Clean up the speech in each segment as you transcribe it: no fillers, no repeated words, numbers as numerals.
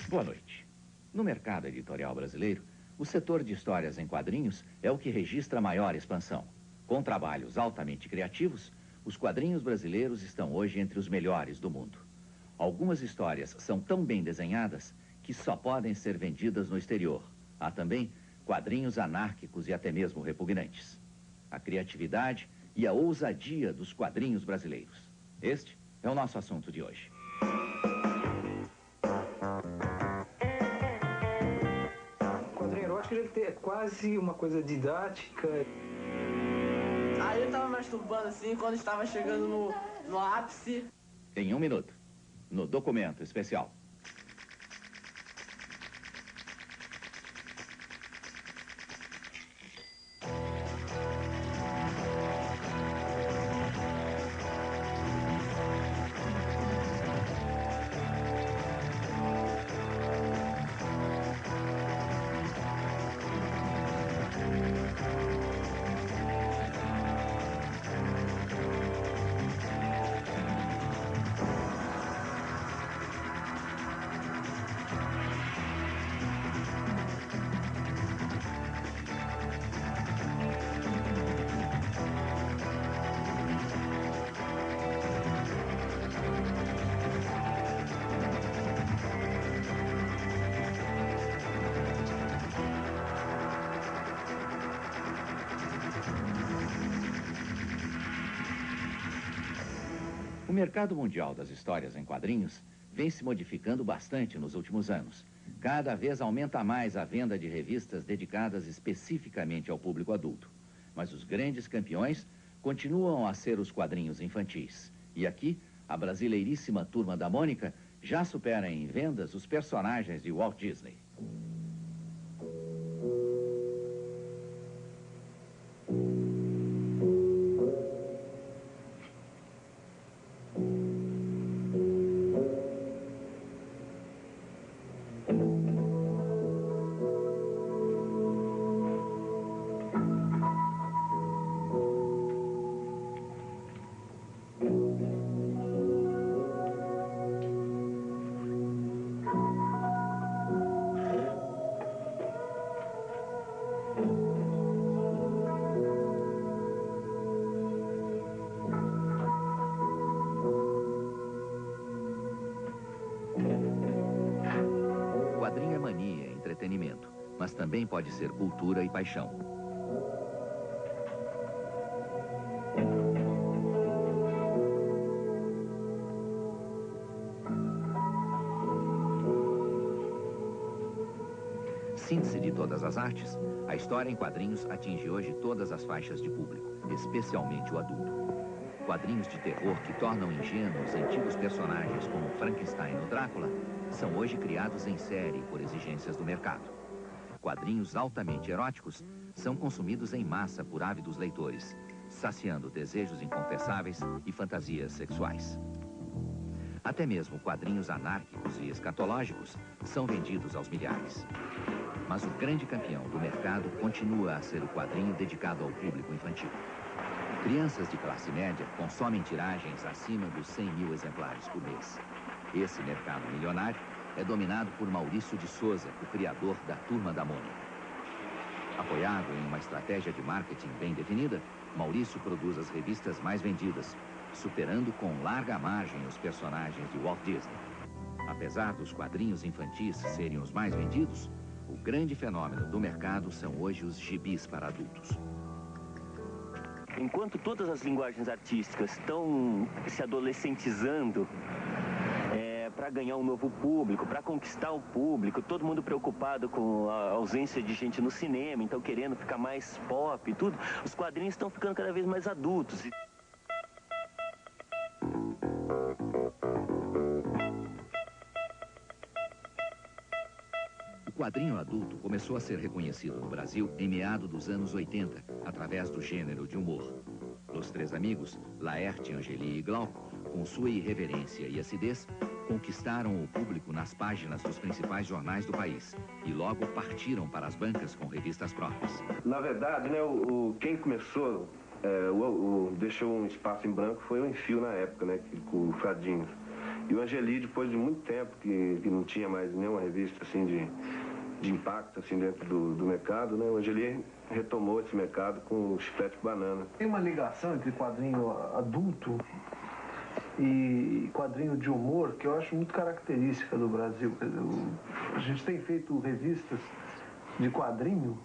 Boa noite. No mercado editorial brasileiro, o setor de histórias em quadrinhos é o que registra maior expansão. Com trabalhos altamente criativos, os quadrinhos brasileiros estão hoje entre os melhores do mundo. Algumas histórias são tão bem desenhadas que só podem ser vendidas no exterior. Há também quadrinhos anárquicos e até mesmo repugnantes. A criatividade e a ousadia dos quadrinhos brasileiros. Este é o nosso assunto de hoje. O quadrinho erótico ele é quase uma coisa didática. Aí eu tava masturbando assim quando estava chegando no ápice. Em 1 minuto, no documento especial. O mercado mundial das histórias em quadrinhos vem se modificando bastante nos últimos anos. Cada vez aumenta mais a venda de revistas dedicadas especificamente ao público adulto. Mas os grandes campeões continuam a ser os quadrinhos infantis. E aqui, a brasileiríssima Turma da Mônica já supera em vendas os personagens de Walt Disney. Quadrinho é mania, é entretenimento, mas também pode ser cultura e paixão. Síntese de todas as artes, a história em quadrinhos atinge hoje todas as faixas de público, especialmente o adulto. Quadrinhos de terror que tornam ingênuos antigos personagens como Frankenstein ou Drácula são hoje criados em série por exigências do mercado. Quadrinhos altamente eróticos são consumidos em massa por ávidos leitores, saciando desejos inconfessáveis e fantasias sexuais. Até mesmo quadrinhos anárquicos e escatológicos são vendidos aos milhares. Mas o grande campeão do mercado continua a ser o quadrinho dedicado ao público infantil. Crianças de classe média consomem tiragens acima dos 100 mil exemplares por mês. Esse mercado milionário é dominado por Maurício de Souza, o criador da Turma da Mônica. Apoiado em uma estratégia de marketing bem definida, Maurício produz as revistas mais vendidas, superando com larga margem os personagens de Walt Disney. Apesar dos quadrinhos infantis serem os mais vendidos, o grande fenômeno do mercado são hoje os gibis para adultos. Enquanto todas as linguagens artísticas estão se adolescentizando para ganhar um novo público, para conquistar o público, todo mundo preocupado com a ausência de gente no cinema, então querendo ficar mais pop e tudo, os quadrinhos estão ficando cada vez mais adultos. O quadrinho adulto começou a ser reconhecido no Brasil em meados dos anos 80, através do gênero de humor. Os três amigos, Laerte, Angeli e Glauco, com sua irreverência e acidez, conquistaram o público nas páginas dos principais jornais do país e logo partiram para as bancas com revistas próprias. Na verdade, né, quem começou, deixou um espaço em branco foi o Enfio na época, né, com o Fradinho. E o Angeli, depois de muito tempo que não tinha mais nenhuma revista assim de impacto assim dentro do mercado, né? O Angeli retomou esse mercado com o Chiclete Banana. Tem uma ligação entre quadrinho adulto e quadrinho de humor que eu acho muito característica do Brasil. A gente tem feito revistas de quadrinho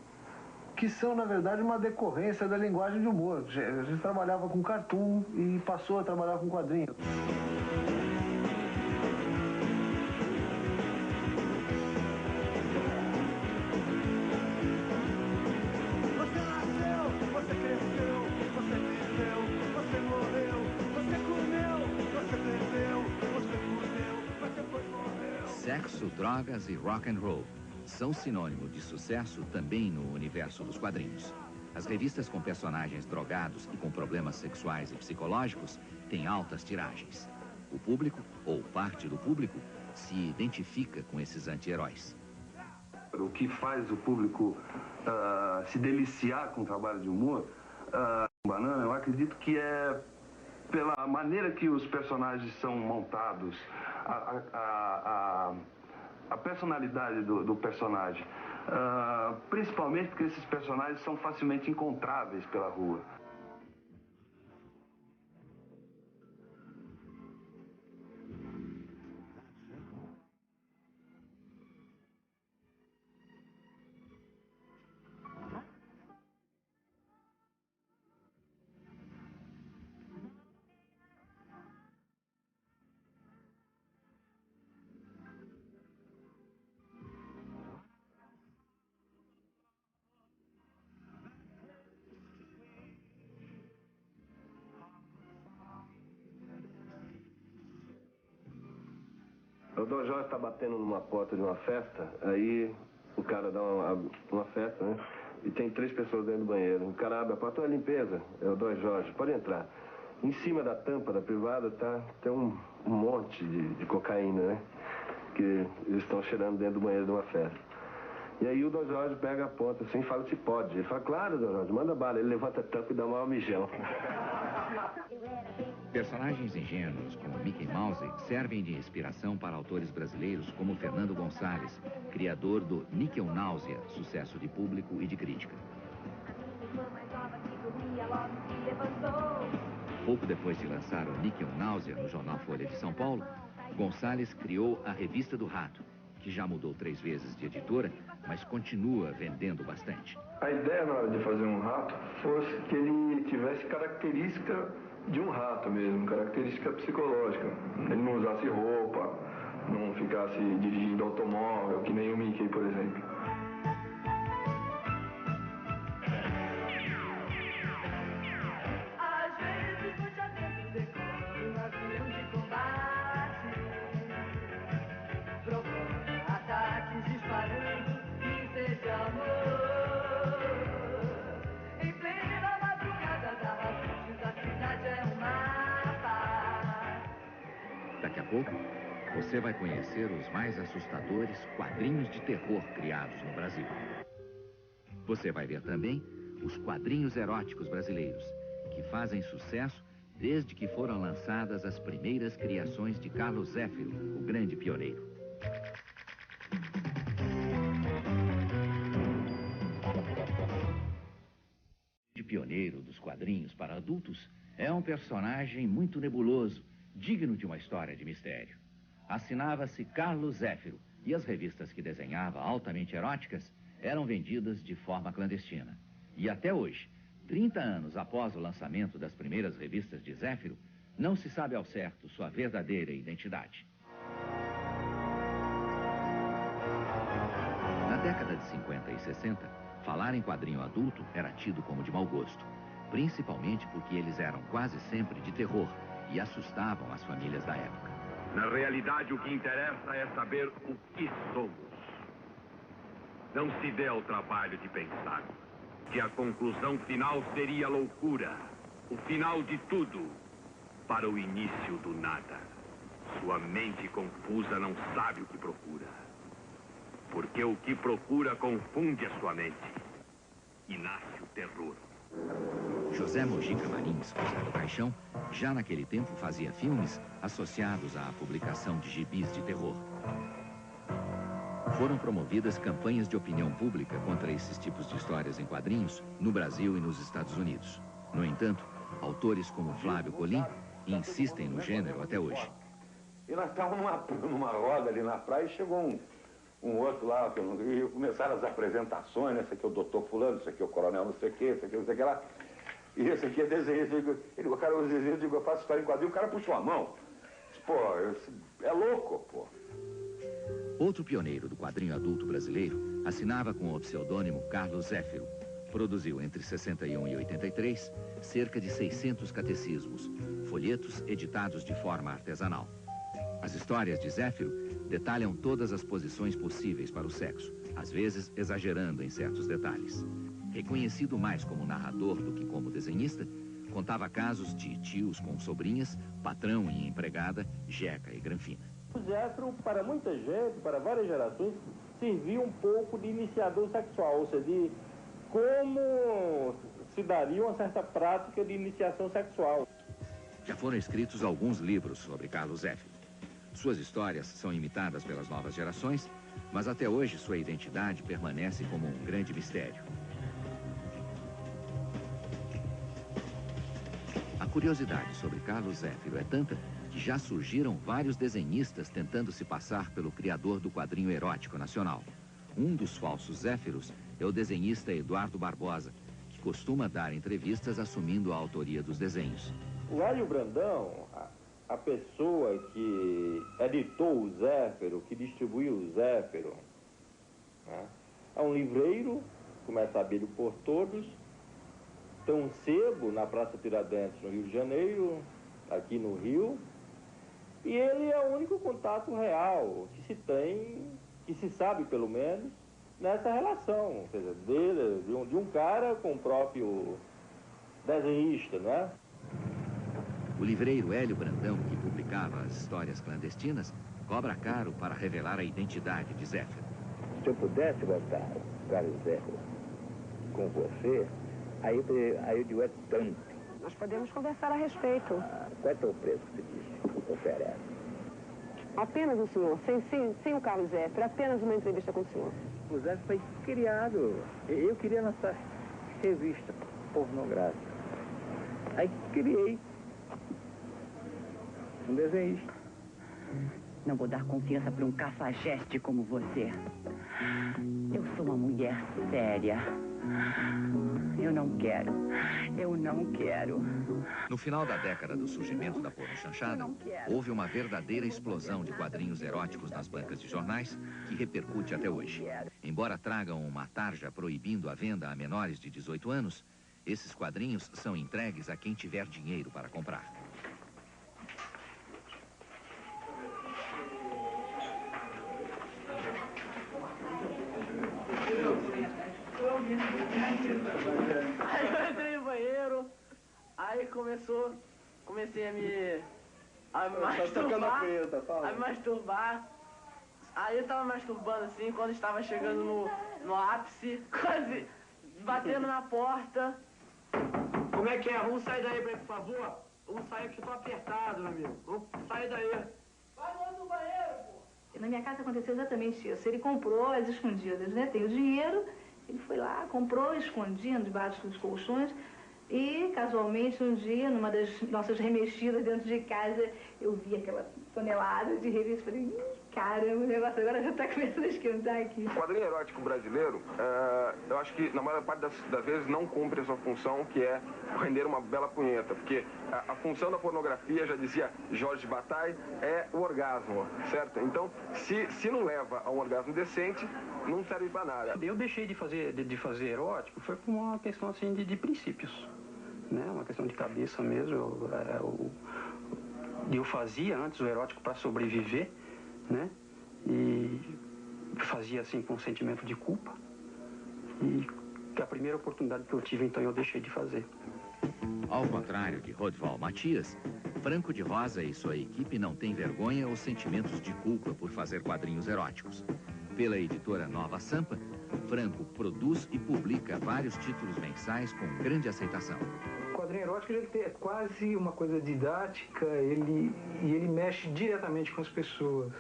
que são, na verdade, uma decorrência da linguagem de humor. A gente trabalhava com cartoon e passou a trabalhar com quadrinho. Sexo, drogas e rock and roll são sinônimo de sucesso também no universo dos quadrinhos. As revistas com personagens drogados e com problemas sexuais e psicológicos têm altas tiragens. O público, ou parte do público, se identifica com esses anti-heróis. O que faz o público se deliciar com o trabalho de humor, Banana, eu acredito que é pela maneira que os personagens são montados, a personalidade do personagem, principalmente porque esses personagens são facilmente encontráveis pela rua. O Dom Jorge está batendo numa porta de uma festa, aí o cara dá uma festa, né? E tem 3 pessoas dentro do banheiro. O cara abre a porta, é limpeza, é o Dom Jorge, pode entrar. Em cima da tampa da privada tem um monte de cocaína, né? Que eles estão cheirando dentro do banheiro de uma festa. E aí o Dom Jorge pega a ponta assim e fala se pode. Ele fala, claro, Dom Jorge, manda bala. Ele levanta a tampa e dá um mijão. Personagens ingênuos como Mickey Mouse servem de inspiração para autores brasileiros como Fernando Gonçalves, criador do Nickelnáusea, sucesso de público e de crítica. Pouco depois de lançar o Nickelnáusea no jornal Folha de São Paulo, Gonçalves criou a Revista do Rato, que já mudou 3 vezes de editora, mas continua vendendo bastante. A ideia na hora de fazer um rato fosse que ele tivesse característica de um rato mesmo, característica psicológica. Ele não usasse roupa, não ficasse dirigindo automóvel, que nem o Mickey, por exemplo. Às vezes no dia dentro decorando um avião de combate, provocando ataques, disparando mísseis de amor. Em plena madrugada da Rasputin, a cidade é um mapa. Daqui a pouco, você vai conhecer os mais assustadores quadrinhos de terror criados no Brasil. Você vai ver também os quadrinhos eróticos brasileiros, que fazem sucesso desde que foram lançadas as primeiras criações de Carlos Zéfiro, o grande pioneiro. O pioneiro dos quadrinhos para adultos é um personagem muito nebuloso, digno de uma história de mistério. Assinava-se Carlos Zéfiro e as revistas que desenhava altamente eróticas eram vendidas de forma clandestina. E até hoje, 30 anos após o lançamento das primeiras revistas de Zéfiro, não se sabe ao certo sua verdadeira identidade. Na década de 50 e 60, falar em quadrinho adulto era tido como de mau gosto, principalmente porque eles eram quase sempre de terror e assustavam as famílias da época. Na realidade, o que interessa é saber o que somos. Não se dê ao trabalho de pensar que a conclusão final seria loucura, o final de tudo, para o início do nada. Sua mente confusa não sabe o que procura, porque o que procura confunde a sua mente e nasce o terror. José Mojica Marins, José do Caixão, já naquele tempo fazia filmes associados à publicação de gibis de terror. Foram promovidas campanhas de opinião pública contra esses tipos de histórias em quadrinhos no Brasil e nos Estados Unidos. No entanto, autores como Flávio Colim insistem no gênero até hoje. E nós estávamos numa roda ali na praia e chegou um outro lá, e começaram as apresentações, né? Esse aqui é o doutor fulano, esse aqui é o coronel não sei o quê, esse aqui não sei o que lá. E esse aqui é desenhista. O cara, os desenhos, eu digo, eu faço história em quadrinho, o cara puxou a mão. Pô, é louco, pô. Outro pioneiro do quadrinho adulto brasileiro assinava com o pseudônimo Carlos Zéfiro. Produziu entre 61 e 83 cerca de 600 catecismos, folhetos editados de forma artesanal. As histórias de Zéfiro detalham todas as posições possíveis para o sexo, às vezes exagerando em certos detalhes. Reconhecido mais como narrador do que como desenhista, contava casos de tios com sobrinhas, patrão e empregada, jeca e granfina. O Zéfiro, para muita gente, para várias gerações, servia um pouco de iniciador sexual, ou seja, de como se daria uma certa prática de iniciação sexual. Já foram escritos alguns livros sobre Carlos Zéfiro. Suas histórias são imitadas pelas novas gerações, mas até hoje sua identidade permanece como um grande mistério. A curiosidade sobre Carlos Zéfiro é tanta que já surgiram vários desenhistas tentando se passar pelo criador do quadrinho erótico nacional. Um dos falsos Zéfiros é o desenhista Eduardo Barbosa, que costuma dar entrevistas assumindo a autoria dos desenhos. O Hélio Brandão, a pessoa que editou o Zéfiro, que distribuiu o Zéfiro, né, é um livreiro, como é sabido por todos, tem um sebo na Praça Tiradentes, no Rio de Janeiro, aqui no Rio, e ele é o único contato real que se tem, que se sabe pelo menos, nessa relação, ou seja, de um cara com o próprio desenhista, não é? O livreiro Hélio Brandão, que publicava as histórias clandestinas, cobra caro para revelar a identidade de Zéfiro. Se eu pudesse botar o Carlos Zéfiro com você, aí eu digo, é tanto. Nós podemos conversar a respeito. Qual é o preço que você diz? Oferece? Apenas o senhor, sem o Carlos Zéfiro, apenas uma entrevista com o senhor. O Zéfiro foi criado. Eu queria lançar revista pornográfica. Aí criei um desenhista. Não vou dar confiança para um cafajeste como você. Eu sou uma mulher séria. Eu não quero. No final da década do surgimento da pornochanchada, houve uma verdadeira explosão de quadrinhos eróticos nas bancas de jornais que repercute até hoje. Embora tragam uma tarja proibindo a venda a menores de 18 anos, esses quadrinhos são entregues a quem tiver dinheiro para comprar. Aí eu entrei no banheiro, aí comecei a me masturbar. Aí eu tava masturbando assim, quando estava chegando no ápice, quase batendo na porta. Como é que é? Vamos sair daí, por favor? Vamos sair que eu tô apertado, meu amigo. Vamos sair daí. Vai no outro banheiro, pô. Na minha casa aconteceu exatamente isso. Ele comprou às escondidas, né? Tem o dinheiro, ele foi lá, comprou, escondindo debaixo dos colchões. E, casualmente, um dia, numa das nossas remexidas dentro de casa, eu vi aquela tonelada de revista e falei, caramba, o negócio agora já está começando a esquentar aqui. O quadrinho erótico brasileiro, eu acho que na maior parte das vezes não cumpre a sua função, que é render uma bela punheta, porque a função da pornografia, já dizia Jorge Bataille, é o orgasmo, certo? Então, se não leva a um orgasmo decente, não serve para nada. Eu deixei de fazer erótico, foi por uma questão assim de princípios, né? Uma questão de cabeça mesmo. Eu fazia antes o erótico para sobreviver, né? E fazia assim com um sentimento de culpa. E a primeira oportunidade que eu tive, então eu deixei de fazer. Ao contrário de Rodval Matias, Franco de Rosa e sua equipe não têm vergonha ou sentimentos de culpa por fazer quadrinhos eróticos. Pela editora Nova Sampa, Franco produz e publica vários títulos mensais com grande aceitação. O quadrinho erótico ele é quase uma coisa didática, ele mexe diretamente com as pessoas.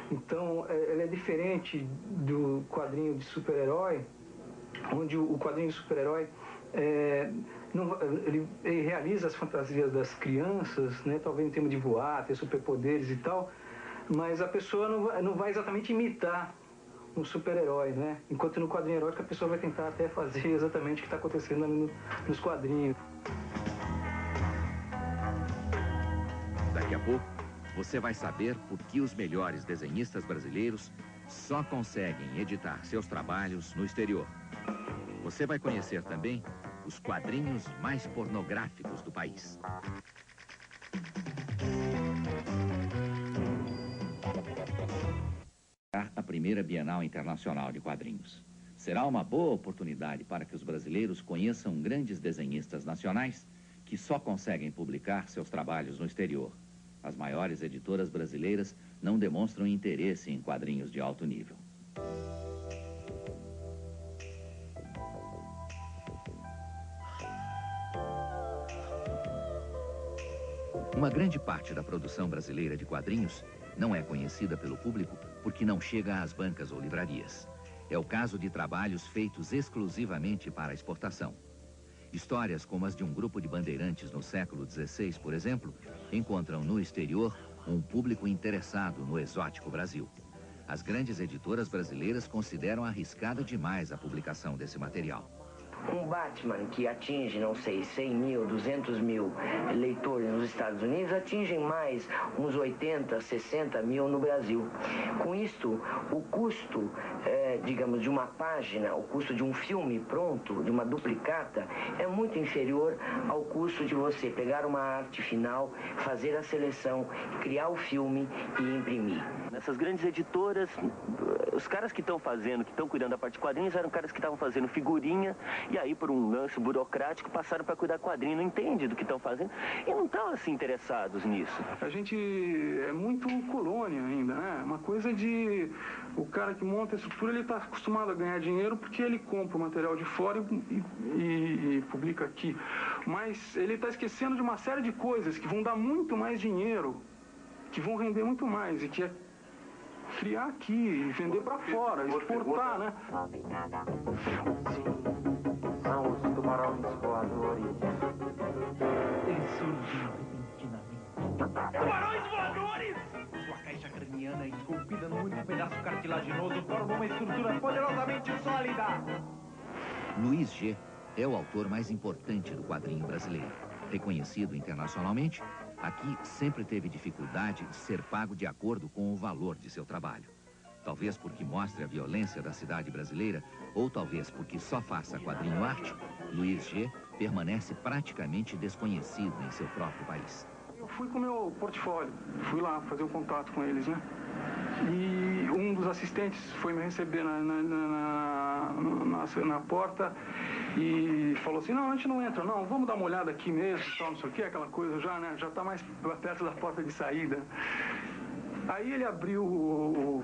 Então, ele é diferente do quadrinho de super-herói, onde o quadrinho de super-herói ele realiza as fantasias das crianças, né, talvez em termos de voar, ter superpoderes e tal, mas a pessoa não vai exatamente imitar um super-herói, né? Enquanto no quadrinho erótico a pessoa vai tentar até fazer exatamente o que está acontecendo ali nos quadrinhos. Daqui a pouco, você vai saber por que os melhores desenhistas brasileiros só conseguem editar seus trabalhos no exterior. Você vai conhecer também os quadrinhos mais pornográficos do país. A primeira Bienal Internacional de Quadrinhos. Será uma boa oportunidade para que os brasileiros conheçam grandes desenhistas nacionais que só conseguem publicar seus trabalhos no exterior. As maiores editoras brasileiras não demonstram interesse em quadrinhos de alto nível. Uma grande parte da produção brasileira de quadrinhos não é conhecida pelo público porque não chega às bancas ou livrarias. É o caso de trabalhos feitos exclusivamente para exportação. Histórias como as de um grupo de bandeirantes no século XVI, por exemplo, encontram no exterior um público interessado no exótico Brasil. As grandes editoras brasileiras consideram arriscada demais a publicação desse material. Um Batman que atinge, não sei, 100 mil, 200 mil leitores nos Estados Unidos, atingem mais uns 80, 60 mil no Brasil. Com isto, o custo, digamos, de uma página, o custo de um filme pronto, de uma duplicata, é muito inferior ao custo de você pegar uma arte final, fazer a seleção, criar o filme e imprimir. Nessas grandes editoras, os caras que estão fazendo, que estão cuidando da parte de quadrinhos, eram caras que estavam fazendo figurinha, e aí, por um lance burocrático, passaram para cuidar quadrinho, não entende do que estão fazendo, e não estão, assim, interessados nisso. A gente é muito colônia ainda, né? Uma coisa de... O cara que monta a estrutura, ele está acostumado a ganhar dinheiro porque ele compra o material de fora e publica aqui. Mas ele está esquecendo de uma série de coisas que vão dar muito mais dinheiro, que vão render muito mais, e que é criar aqui, vender para fora, exportar, né? São os tubarões voadores. Eles surgiram repentinamente. Tubarões voadores! Sua caixa craniana esculpida num único pedaço cartilaginoso forma uma estrutura poderosamente sólida. Luiz G. é o autor mais importante do quadrinho brasileiro. Reconhecido internacionalmente, aqui sempre teve dificuldade de ser pago de acordo com o valor de seu trabalho. Talvez porque mostre a violência da cidade brasileira, ou talvez porque só faça quadrinho arte, Luiz G. permanece praticamente desconhecido em seu próprio país. Eu fui com o meu portfólio, fui lá fazer um contato com eles, né? E um dos assistentes foi me receber na porta e falou assim, não, a gente não entra, não, vamos dar uma olhada aqui mesmo, tal, não sei o que, aquela coisa já, né? Já está mais perto da porta de saída. Aí ele abriu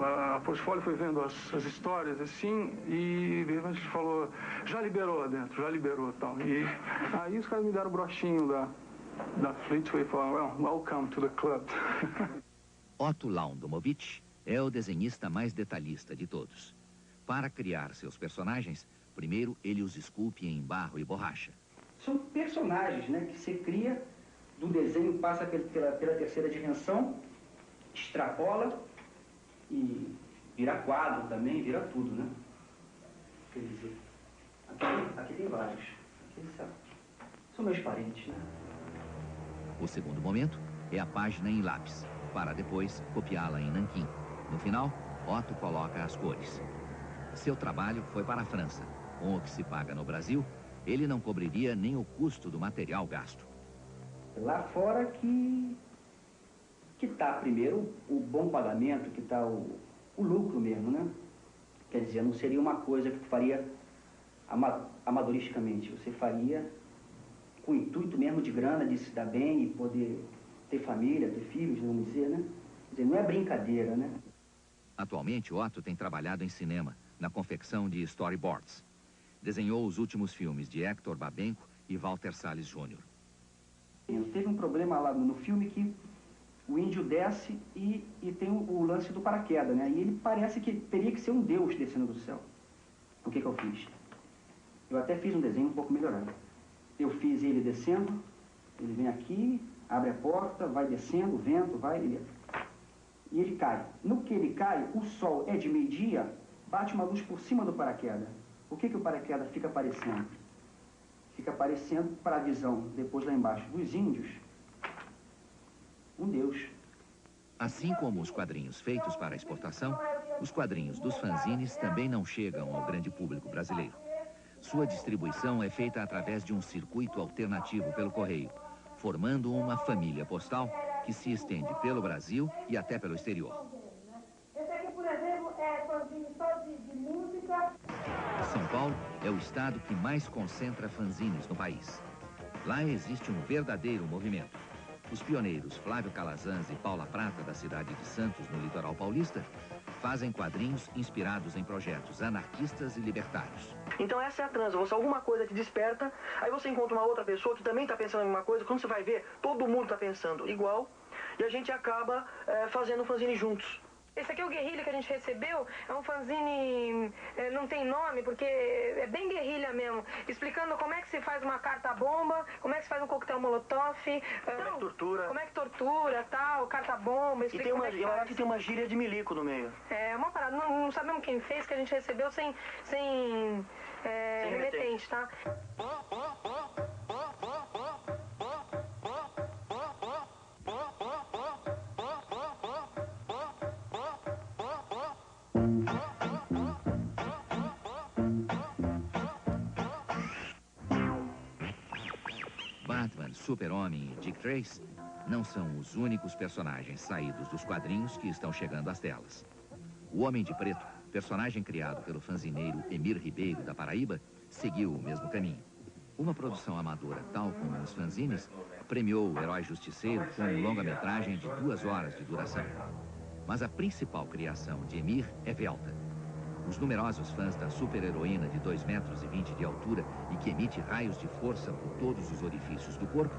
a portfólio, foi vendo as histórias, assim, e de repente ele falou, já liberou lá dentro, já liberou, tal. E aí os caras me deram o broxinho da Fleetway e falaram, well, welcome to the club. Otto Laundomovich é o desenhista mais detalhista de todos. Para criar seus personagens, primeiro ele os esculpe em barro e borracha. São personagens, né, que você cria, do desenho passa pela terceira dimensão, extrapola e vira quadro também, vira tudo, né? Quer dizer, aqui tem vários. Aqui são meus parentes, né? O segundo momento é a página em lápis, para depois copiá-la em nanquim. No final, Otto coloca as cores. Seu trabalho foi para a França. Com o que se paga no Brasil, ele não cobriria nem o custo do material gasto. Lá fora que está primeiro o bom pagamento, que está o lucro mesmo, né? Quer dizer, não seria uma coisa que tu faria amadoristicamente, você faria com o intuito mesmo de grana, de se dar bem e poder ter família, ter filhos, vamos dizer, né? Quer dizer, não é brincadeira, né? Atualmente, Otto tem trabalhado em cinema, na confecção de storyboards. Desenhou os últimos filmes de Hector Babenco e Walter Salles Jr. Teve um problema lá no filme que o índio desce e tem o lance do paraquedas, né? E ele parece que teria que ser um deus descendo do céu. O que eu fiz? Eu até fiz um desenho um pouco melhorado. Eu fiz ele descendo, ele vem aqui, abre a porta, vai descendo, o vento vai, e ele cai. No que ele cai, o sol é de meio-dia, bate uma luz por cima do paraquedas. O que o paraquedas fica aparecendo? Fica aparecendo para a visão, depois lá embaixo, dos índios, um deus. Assim como os quadrinhos feitos para exportação, os quadrinhos dos fanzines também não chegam ao grande público brasileiro. Sua distribuição é feita através de um circuito alternativo pelo correio, formando uma família postal que se estende pelo Brasil e até pelo exterior. Esse aqui, por exemplo, é fanzine só de música. São Paulo é o estado que mais concentra fanzines no país. Lá existe um verdadeiro movimento. Os pioneiros Flávio Calazans e Paula Prata, da cidade de Santos, no litoral paulista, fazem quadrinhos inspirados em projetos anarquistas e libertários. Então essa é a transa, você alguma coisa te desperta, aí você encontra uma outra pessoa que também está pensando em uma coisa, quando você vai ver, todo mundo está pensando igual, e a gente acaba fazendo um fanzine juntos. Esse aqui é o Guerrilha que a gente recebeu, é um fanzine, não tem nome, porque é bem guerrilha mesmo, explicando como é que se faz uma carta-bomba, como é que se faz um coquetel molotov, como é que tortura, tal, carta-bomba, E tem uma gíria de milico no meio. É uma parada, não sabemos quem fez, que a gente recebeu sem remetente, tá? Batman, Super-Homem e Dick Tracy não são os únicos personagens saídos dos quadrinhos que estão chegando às telas. O Homem de Preto, personagem criado pelo fanzineiro Emir Ribeiro, da Paraíba, seguiu o mesmo caminho. Uma produção amadora, tal como os fanzines, premiou o Herói Justiceiro com um longa-metragem de 2 horas de duração. Mas a principal criação de Emir é Velta. Os numerosos fãs da super-heroína de 2,20 metros de altura e que emite raios de força por todos os orifícios do corpo,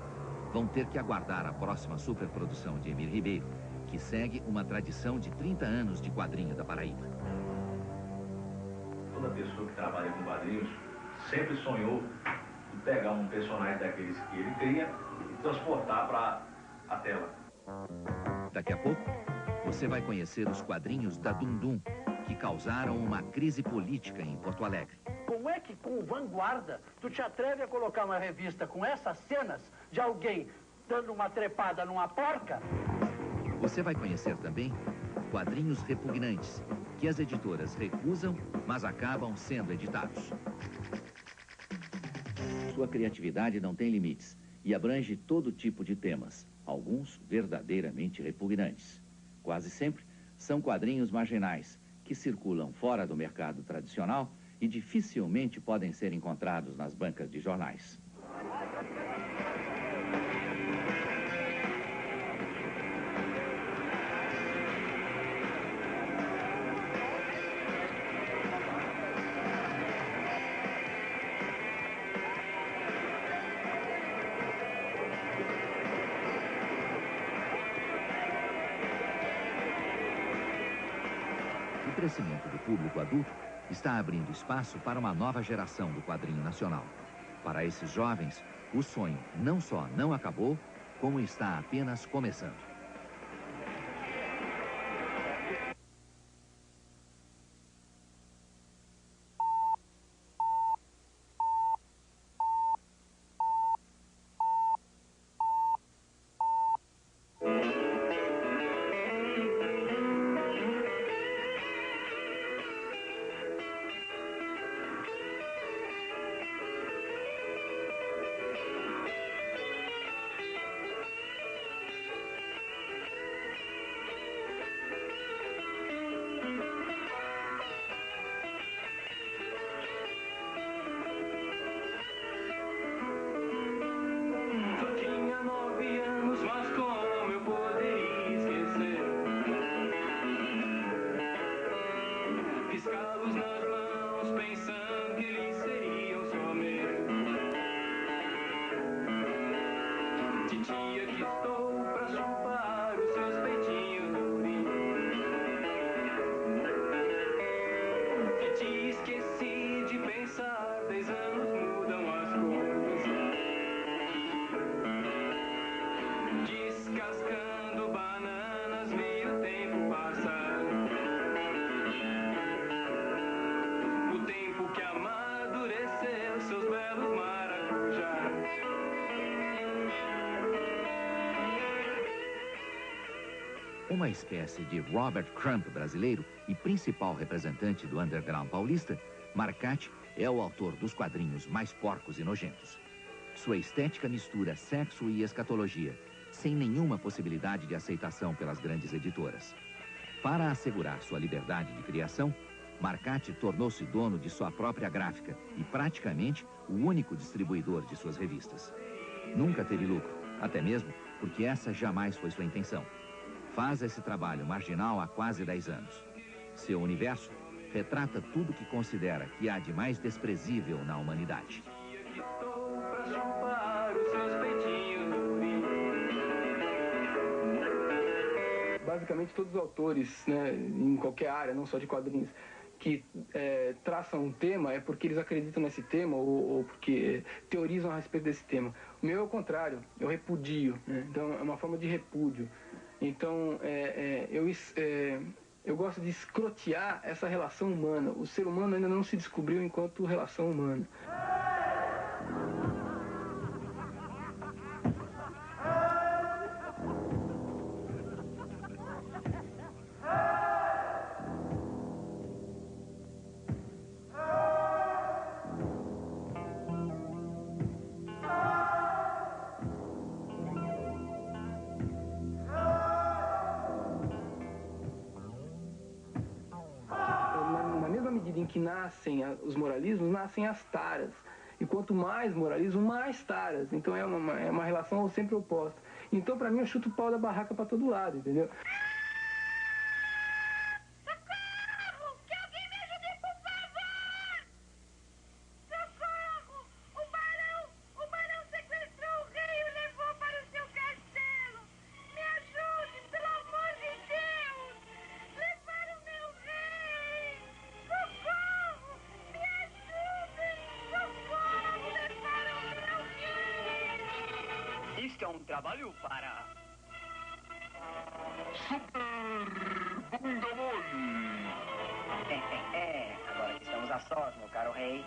vão ter que aguardar a próxima superprodução de Emir Ribeiro, que segue uma tradição de 30 anos de quadrinho da Paraíba. Toda pessoa que trabalha com quadrinhos sempre sonhou em pegar um personagem daqueles que ele cria e transportar para a tela. Daqui a pouco, você vai conhecer os quadrinhos da Dundum, que causaram uma crise política em Porto Alegre. Como é que com o Vanguarda tu te atreve a colocar uma revista com essas cenas de alguém dando uma trepada numa porca? Você vai conhecer também quadrinhos repugnantes, que as editoras recusam, mas acabam sendo editados. Sua criatividade não tem limites e abrange todo tipo de temas, alguns verdadeiramente repugnantes. Quase sempre são quadrinhos marginais, que circulam fora do mercado tradicional e dificilmente podem ser encontrados nas bancas de jornais. O crescimento do público adulto está abrindo espaço para uma nova geração do quadrinho nacional. Para esses jovens, o sonho não só não acabou, como está apenas começando. Titia que estou pra chupar os seus peitinhos durinhos. Titia, esqueci de pensar, 10 anos mudam as coisas. Descascando bananas, vi o tempo passar. O tempo que amadureceu seus belos maracujás. Uma espécie de Robert Crumb brasileiro e principal representante do underground paulista, Marcati é o autor dos quadrinhos mais porcos e nojentos. Sua estética mistura sexo e escatologia, sem nenhuma possibilidade de aceitação pelas grandes editoras. Para assegurar sua liberdade de criação, Marcati tornou-se dono de sua própria gráfica e praticamente o único distribuidor de suas revistas. Nunca teve lucro, até mesmo porque essa jamais foi sua intenção. Faz esse trabalho marginal há quase 10 anos. Seu universo retrata tudo que considera que há de mais desprezível na humanidade. Basicamente todos os autores, né, em qualquer área, não só de quadrinhos, que traçam um tema é porque eles acreditam nesse tema ou porque teorizam a respeito desse tema. O meu é o contrário, eu repudio, né? Então é uma forma de repúdio. Então eu gosto de escrotear essa relação humana. O ser humano ainda não se descobriu enquanto relação humana. Em que nascem os moralismos, nascem as taras. E quanto mais moralismo, mais taras. Então é uma relação sempre oposta. Então, para mim, eu chuto o pau da barraca para todo lado, entendeu? Isto é um trabalho para... Super Bunda Mole! Agora que estamos a sós, meu caro rei.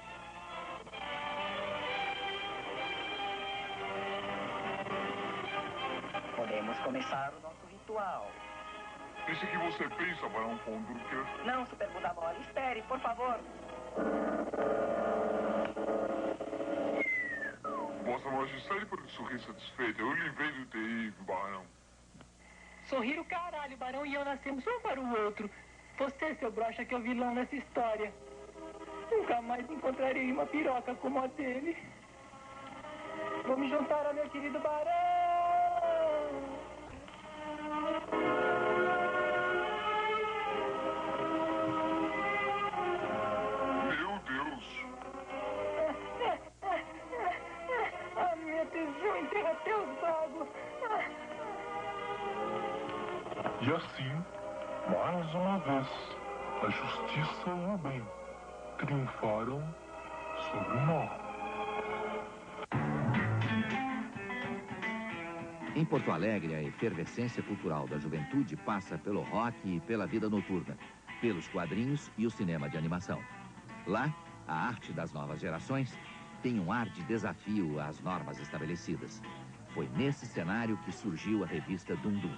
Podemos começar o nosso ritual. Esse que você pensa, Barão Condurker? Não, Super Bunda Mole, espere, por favor. Vossa Majestade pode sorrir satisfeita. Eu livrei do terrível, Barão. Sorrir o caralho, Barão e eu nascemos um para o outro. Você, seu broxa, que é o vilão nessa história. Nunca mais encontrarei uma piroca como a dele. Vou me juntar ao meu querido Barão. Meu Deus! A minha tesão enterra teus bagos. E assim, mais uma vez, a justiça e o bem triunfaram sobre o mal. Em Porto Alegre, a efervescência cultural da juventude passa pelo rock e pela vida noturna, pelos quadrinhos e o cinema de animação. Lá, a arte das novas gerações tem um ar de desafio às normas estabelecidas. Foi nesse cenário que surgiu a revista Dundum.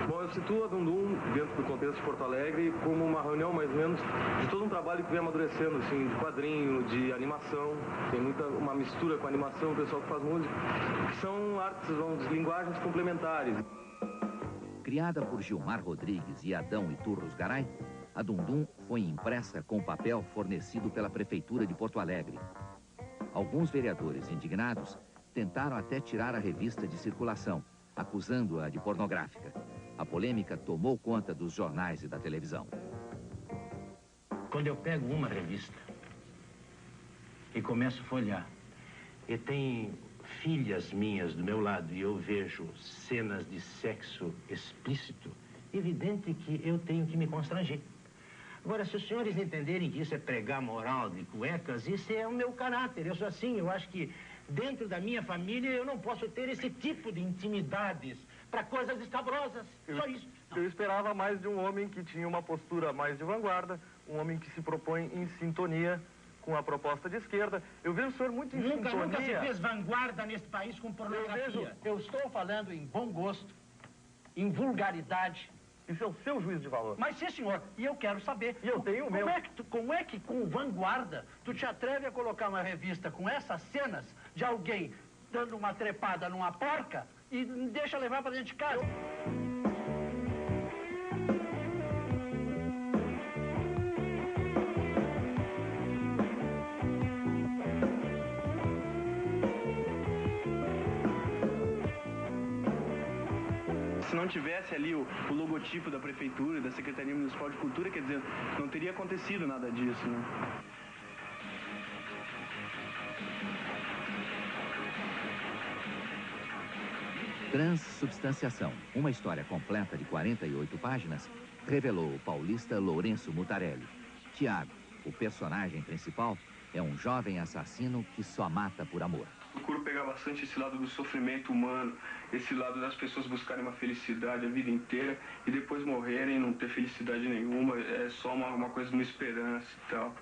Bom, eu situo a Dundum, dentro do contexto de Porto Alegre, como uma reunião, mais ou menos, de todo um trabalho que vem amadurecendo, assim, de quadrinho, de animação. Tem uma mistura com animação, o pessoal que faz música, que são artes, linguagens complementares. Criada por Gilmar Rodrigues e Adão Iturros Garay, a Dundum foi impressa com papel fornecido pela Prefeitura de Porto Alegre. Alguns vereadores indignados tentaram até tirar a revista de circulação, acusando-a de pornográfica. A polêmica tomou conta dos jornais e da televisão. Quando eu pego uma revista e começo a folhear, e tem filhas minhas do meu lado e eu vejo cenas de sexo explícito, evidente que eu tenho que me constranger. Agora, se os senhores entenderem que isso é pregar moral de cuecas, isso é o meu caráter. Eu sou assim, eu acho que dentro da minha família eu não posso ter esse tipo de intimidades para coisas escabrosas. Só isso. Eu esperava mais de um homem que tinha uma postura mais de vanguarda, um homem que se propõe em sintonia com a proposta de esquerda. Eu vejo o senhor muito em sintonia. Nunca se fez vanguarda neste país com pornografia. Eu estou falando em bom gosto, em vulgaridade. Isso é o seu juízo de valor. Mas sim, senhor, e eu quero saber... E eu tenho o meu. Como é que com vanguarda tu te atreve a colocar uma revista com essas cenas de alguém dando uma trepada numa porca e deixa levar para dentro de casa? Se não tivesse ali o logotipo da Prefeitura e da Secretaria Municipal de Cultura, quer dizer, não teria acontecido nada disso, né? Transubstanciação, uma história completa de 48 páginas, revelou o paulista Lourenço Mutarelli. Tiago, o personagem principal, é um jovem assassino que só mata por amor. Procuro pegar bastante esse lado do sofrimento humano, esse lado das pessoas buscarem uma felicidade a vida inteira e depois morrerem e não ter felicidade nenhuma, é só uma coisa de uma esperança e tal.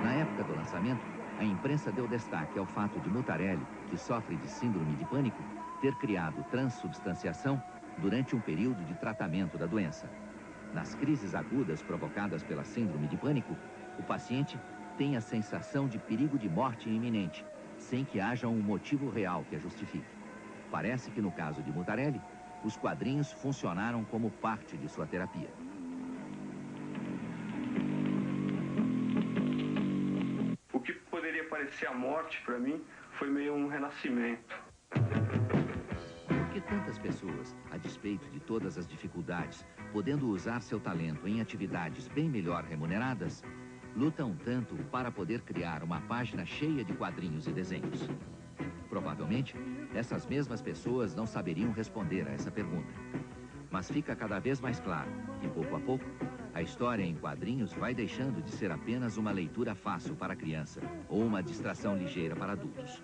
Na época do lançamento, a imprensa deu destaque ao fato de Mutarelli, que sofre de síndrome de pânico, ter criado transubstanciação durante um período de tratamento da doença. Nas crises agudas provocadas pela síndrome de pânico, o paciente tem a sensação de perigo de morte iminente, sem que haja um motivo real que a justifique. Parece que no caso de Mutarelli, os quadrinhos funcionaram como parte de sua terapia. O que poderia parecer a morte, para mim, foi meio um renascimento. Por que tantas pessoas, a despeito de todas as dificuldades, podendo usar seu talento em atividades bem melhor remuneradas, lutam tanto para poder criar uma página cheia de quadrinhos e desenhos? Provavelmente, essas mesmas pessoas não saberiam responder a essa pergunta. Mas fica cada vez mais claro que, pouco a pouco, a história em quadrinhos vai deixando de ser apenas uma leitura fácil para criança ou uma distração ligeira para adultos.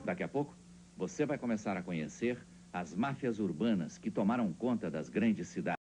Daqui a pouco, você vai começar a conhecer as máfias urbanas que tomaram conta das grandes cidades.